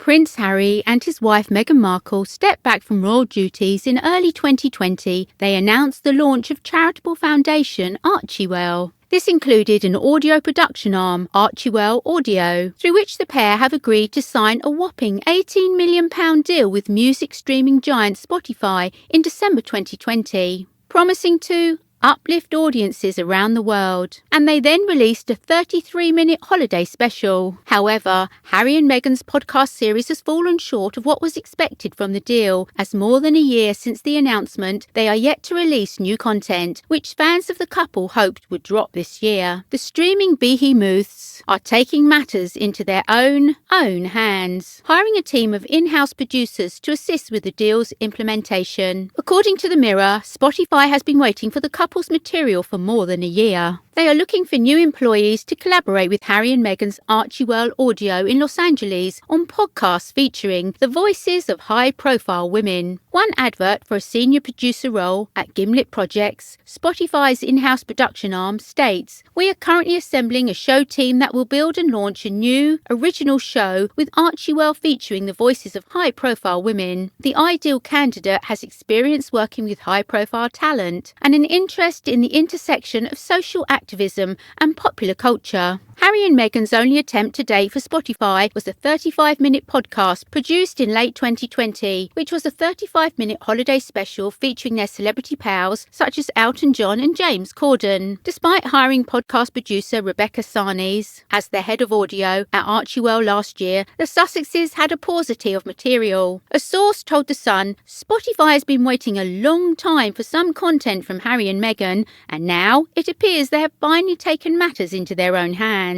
Prince Harry and his wife Meghan Markle stepped back from royal duties in early 2020, they announced the launch of charitable foundation Archewell. This included an audio production arm, Archewell Audio, through which the pair have agreed to sign a whopping £18 million deal with music streaming giant Spotify in December 2020, promising to uplift audiences around the world. And they then released a 33-minute holiday special. However, Harry and Meghan's podcast series has fallen short of what was expected from the deal, as more than a year since the announcement, they are yet to release new content, which fans of the couple hoped would drop this year. The streaming behemoths are taking matters into their own hands, hiring a team of in-house producers to assist with the deal's implementation. According to the Mirror, Spotify has been waiting for the couple's material for more than a year. They are looking for new employees to collaborate with Harry and Meghan's Archewell Audio in Los Angeles on podcasts featuring the voices of high-profile women. One advert for a senior producer role at Gimlet Projects, Spotify's in-house production arm, states, "We are currently assembling a show team that will build and launch a new, original show with Archewell featuring the voices of high-profile women. The ideal candidate has experience working with high-profile talent and an interest in the intersection of social activism and popular culture." Harry and Meghan's only attempt to date for Spotify was a 35-minute podcast produced in late 2020, which was a 35-minute holiday special featuring their celebrity pals such as Elton John and James Corden. Despite hiring podcast producer Rebecca Sarnes as their head of audio at Archewell last year, the Sussexes had a paucity of material. A source told The Sun, "Spotify has been waiting a long time for some content from Harry and Meghan, and now it appears they have finally taken matters into their own hands."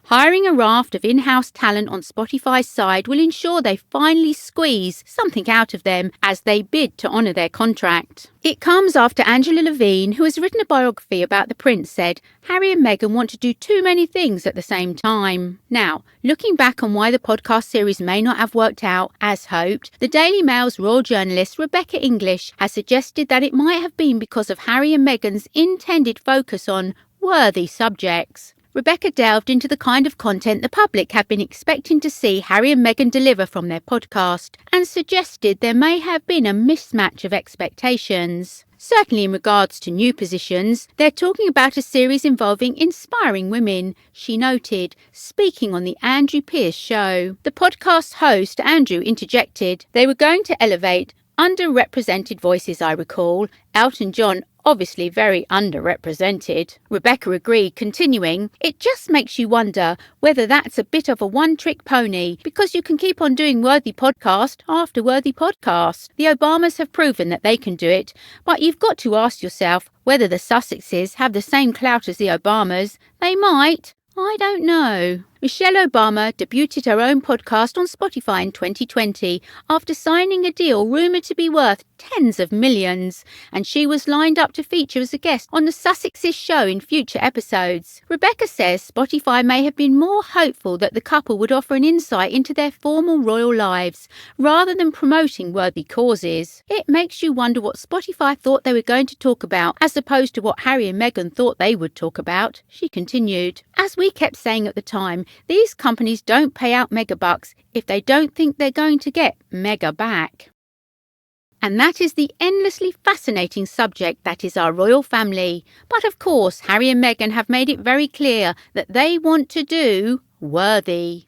Hiring a raft of in-house talent on Spotify's side will ensure they finally squeeze something out of them as they bid to honour their contract. It comes after Angela Levine, who has written a biography about the Prince, said Harry and Meghan want to do too many things at the same time. Now, looking back on why the podcast series may not have worked out as hoped, the Daily Mail's royal journalist Rebecca English has suggested that it might have been because of Harry and Meghan's intended focus on worthy subjects. Rebecca delved into the kind of content the public have been expecting to see Harry and Meghan deliver from their podcast and suggested there may have been a mismatch of expectations. Certainly in regards to new positions, they're talking about a series involving inspiring women, she noted, speaking on the Andrew Pierce show. The podcast host, Andrew, interjected, "They were going to elevate underrepresented voices, I recall. Elton John obviously very underrepresented." Rebecca agreed, continuing, "It just makes you wonder whether that's a bit of a one-trick pony, because you can keep on doing worthy podcast after worthy podcast. The Obamas have proven that they can do it, but you've got to ask yourself whether the Sussexes have the same clout as the Obamas. They might. I don't know." Michelle Obama debuted her own podcast on Spotify in 2020 after signing a deal rumoured to be worth tens of millions, and she was lined up to feature as a guest on the Sussexes show in future episodes. Rebecca says Spotify may have been more hopeful that the couple would offer an insight into their formal royal lives, rather than promoting worthy causes. It makes you wonder what Spotify thought they were going to talk about, as opposed to what Harry and Meghan thought they would talk about, she continued. "As we kept saying at the time, these companies don't pay out megabucks if they don't think they're going to get mega back." And that is the endlessly fascinating subject that is our royal family. But of course, Harry and Meghan have made it very clear that they want to do worthy.